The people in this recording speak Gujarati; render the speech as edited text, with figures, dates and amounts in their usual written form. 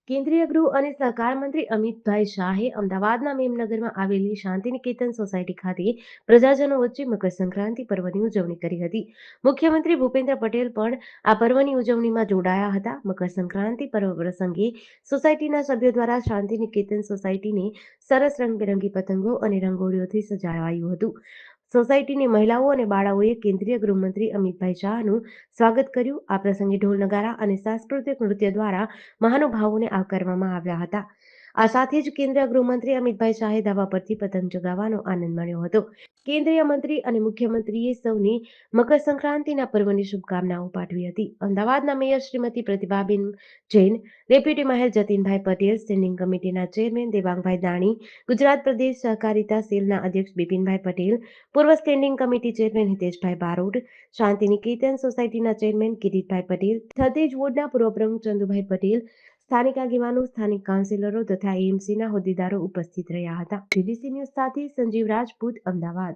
કેન્દ્રીય ગૃહ અને સહકાર મંત્રી અમિતભાઈ શાહે અમદાવાદના મેમનગરમાં આવેલી શાંતિનિકેતન સોસાયટી ખાતે પ્રજાજનો વચ્ચે મકર સંક્રાંતિ પર્વની ઉજવણી કરી હતી. મુખ્યમંત્રી ભૂપેન્દ્ર પટેલ પણ આ પર્વની ઉજવણીમાં જોડાયા હતા. મકર સંક્રાંતિ પર્વ પ્રસંગે સોસાયટીના સભ્યો દ્વારા શાંતિનિકેતન સોસાયટીને સરસ રંગબેરંગી પતંગો અને રંગોળીઓથી સજાવાયું હતું. સોસાયટીની મહિલાઓ અને બાળાઓએ કેન્દ્રીય ગૃહમંત્રી અમિતભાઈ શાહનું સ્વાગત કર્યું. આ પ્રસંગે ઢોલ નગારા અને સાંસ્કૃતિક નૃત્ય દ્વારા મહાનુભાવોને આવકારવામાં આવ્યા હતા. આ સાથે જ કેન્દ્રીય ગૃહમંત્રી અમિતભાઈ શાહે ધાબા પરથી પતંગ ચગાવવાનો આનંદ માણ્યો હતો. કેન્દ્રીય મંત્રી અને મુખ્યમંત્રીએ સૌને મકર સંક્રાંતિના પર્વની શુભકામનાઓ પાઠવી હતી. અમદાવાદના mayor Shrimati Pratibhaben Jain, deputy mayor Jatinbhai Patel, standing કમિટીના ચેરમેન દેવાંગભાઈ દાણી, ગુજરાત પ્રદેશ સહકારિતા સેલના અધ્યક્ષ બિપિનભાઈ પટેલ, પૂર્વ standing committee chairman Hiteshbhai Barot, Shantiniketan સોસાયટીના ચેરમેન કિરીટભાઈ પટેલ, થલતેજ વોર્ડના પૂર્વ પ્રમુખ ચંદુભાઈ પટેલ, સ્થાનિક આગેવાનો, સ્થાનિક કાઉન્સિલરો તથા એએમસીના હોદ્દેદારો ઉપસ્થિત રહ્યા હતા. જીડીસી ન્યૂઝ સાથે સંજીવ રાજપૂત, અમદાવાદ.